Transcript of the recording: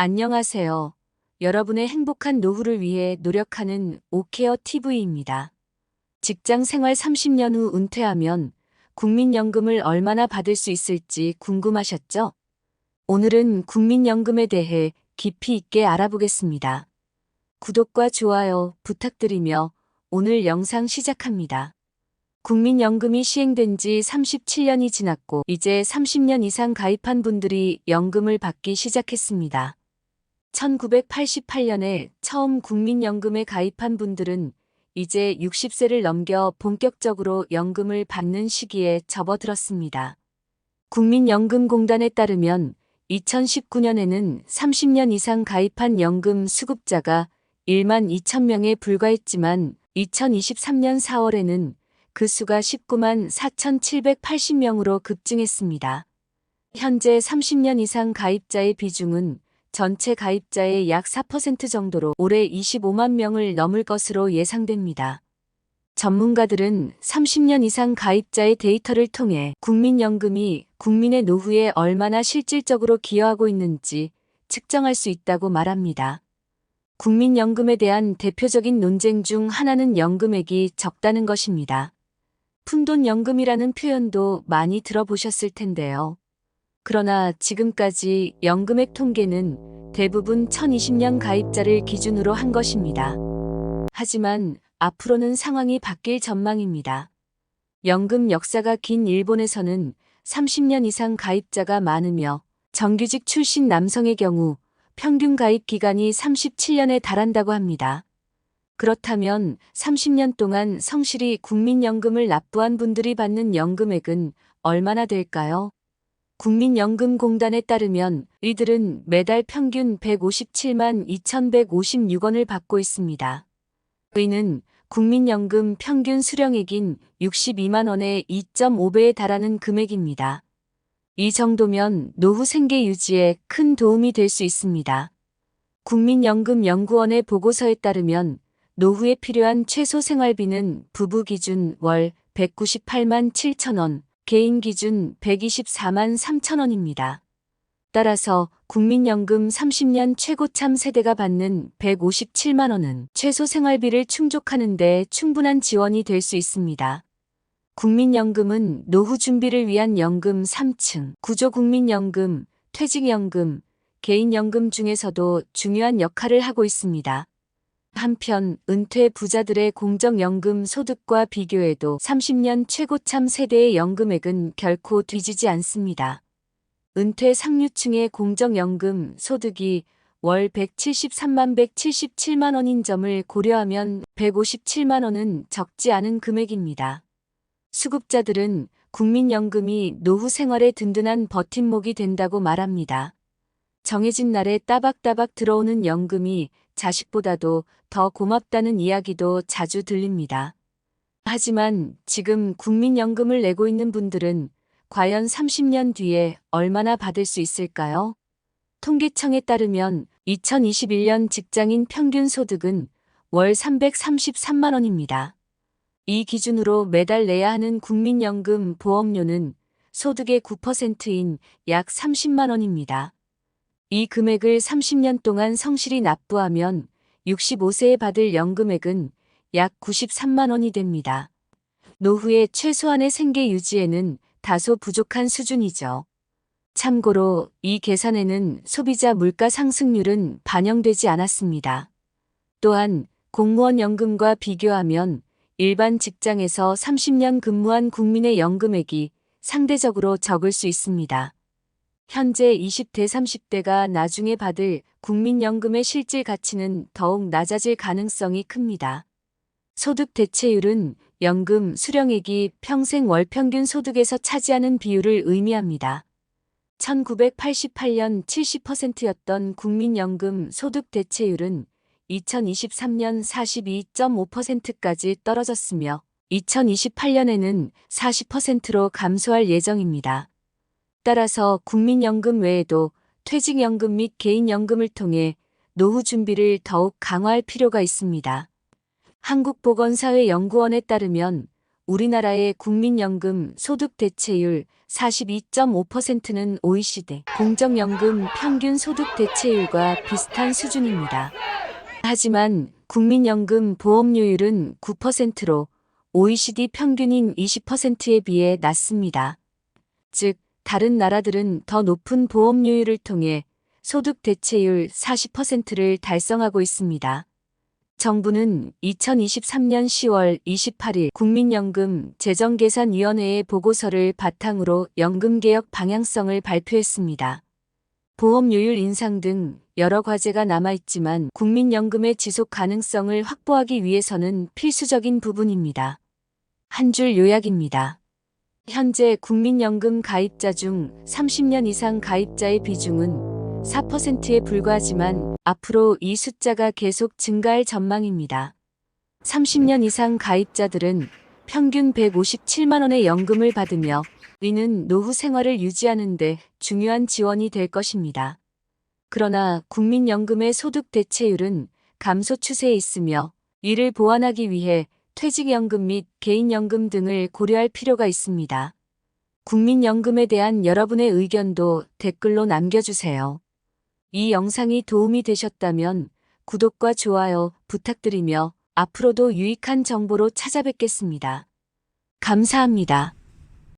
안녕하세요. 여러분의 행복한 노후를 위해 노력하는 오케어 TV입니다. 직장 생활 30년 후 은퇴하면 국민연금을 얼마나 받을 수 있을지 궁금하셨죠? 오늘은 국민연금에 대해 깊이 있게 알아보겠습니다. 구독과 좋아요 부탁드리며 오늘 영상 시작합니다. 국민연금이 시행된 지 37년이 지났고 이제 30년 이상 가입한 분들이 연금을 받기 시작했습니다. 1988년에 처음 국민연금에 가입한 분들은 이제 60세를 넘겨 본격적으로 연금을 받는 시기에 접어들었습니다. 국민연금공단에 따르면 2019년에는 30년 이상 가입한 연금 수급자가 1만 2천 명에 불과했지만 2023년 4월에는 그 수가 19만 4,780명으로 급증했습니다. 현재 30년 이상 가입자의 비중은 전체 가입자의 약 4% 정도로 올해 25만 명을 넘을 것으로 예상됩니다. 전문가들은 30년 이상 가입자의 데이터를 통해 국민연금이 국민의 노후에 얼마나 실질적으로 기여하고 있는지 측정할 수 있다고 말합니다. 국민연금에 대한 대표적인 논쟁 중 하나는 연금액이 적다는 것입니다. 푼돈연금이라는 표현도 많이 들어보셨을 텐데요. 그러나 지금까지 연금액 통계는 대부분 2020년 가입자를 기준으로 한 것입니다. 하지만 앞으로는 상황이 바뀔 전망입니다. 연금 역사가 긴 일본에서는 30년 이상 가입자가 많으며 정규직 출신 남성의 경우 평균 가입 기간이 37년에 달한다고 합니다. 그렇다면 30년 동안 성실히 국민연금을 납부한 분들이 받는 연금액은 얼마나 될까요? 국민연금공단에 따르면 이들은 매달 평균 157만 2,156원을 받고 있습니다. 이는 국민연금 평균 수령액인 62만 원의 2.5배에 달하는 금액입니다. 이 정도면 노후 생계 유지에 큰 도움이 될 수 있습니다. 국민연금연구원의 보고서에 따르면 노후에 필요한 최소 생활비는 부부 기준 월 198만 7천 원, 개인 기준 124만 3천 원입니다. 따라서 국민연금 30년 최고참 세대가 받는 157만 원은 최소 생활비를 충족하는 데 충분한 지원이 될 수 있습니다. 국민연금은 노후 준비를 위한 연금 3층, 구조국민연금, 퇴직연금, 개인연금 중에서도 중요한 역할을 하고 있습니다. 한편 은퇴 부자들의 공적연금 소득과 비교해도 30년 최고참 세대의 연금액은 결코 뒤지지 않습니다. 은퇴 상류층의 공적연금 소득이 월 173만 177만 원인 점을 고려하면 157만 원은 적지 않은 금액입니다. 수급자들은 국민연금이 노후 생활에 든든한 버팀목이 된다고 말합니다. 정해진 날에 따박따박 들어오는 연금이 자식보다도 더 고맙다는 이야기도 자주 들립니다. 하지만 지금 국민연금을 내고 있는 분들은 과연 30년 뒤에 얼마나 받을 수 있을까요? 통계청에 따르면 2021년 직장인 평균 소득은 월 333만 원입니다. 이 기준으로 매달 내야 하는 국민연금 보험료는 소득의 9%인 약 30만 원입니다. 이 금액을 30년 동안 성실히 납부하면 65세에 받을 연금액은 약 93만 원이 됩니다. 노후의 최소한의 생계 유지에는 다소 부족한 수준이죠. 참고로 이 계산에는 소비자 물가 상승률은 반영되지 않았습니다. 또한 공무원 연금과 비교하면 일반 직장에서 30년 근무한 국민의 연금액이 상대적으로 적을 수 있습니다. 현재 20대 30대가 나중에 받을 국민연금의 실질 가치는 더욱 낮아질 가능성이 큽니다. 소득 대체율은 연금 수령액이 평생 월 평균 소득에서 차지하는 비율을 의미합니다. 1988년 70%였던 국민연금 소득 대체율은 2023년 42.5%까지 떨어졌으며 2028년에는 40%로 감소할 예정입니다. 따라서 국민연금 외에도 퇴직연금 및 개인연금을 통해 노후 준비를 더욱 강화할 필요가 있습니다. 한국보건사회연구원에 따르면 우리나라의 국민연금 소득 대체율 42.5%는 OECD 공적연금 평균 소득 대체율과 비슷한 수준입니다. 하지만 국민연금 보험료율은 9%로 OECD 평균인 20%에 비해 낮습니다. 즉, 다른 나라들은 더 높은 보험료율을 통해 소득 대체율 40%를 달성하고 있습니다. 정부는 2023년 10월 28일 국민연금 재정계산위원회의 보고서를 바탕으로 연금개혁 방향성을 발표했습니다. 보험료율 인상 등 여러 과제가 남아있지만 국민연금의 지속 가능성을 확보하기 위해서는 필수적인 부분입니다. 한 줄 요약입니다. 현재 국민연금 가입자 중 30년 이상 가입자의 비중은 4%에 불과하지만 앞으로 이 숫자가 계속 증가할 전망입니다. 30년 이상 가입자들은 평균 157만 원의 연금을 받으며 이는 노후 생활을 유지하는 데 중요한 지원이 될 것입니다. 그러나 국민연금의 소득 대체율은 감소 추세에 있으며 이를 보완하기 위해 퇴직연금 및 개인연금 등을 고려할 필요가 있습니다. 국민연금에 대한 여러분의 의견도 댓글로 남겨주세요. 이 영상이 도움이 되셨다면 구독과 좋아요 부탁드리며 앞으로도 유익한 정보로 찾아뵙겠습니다. 감사합니다.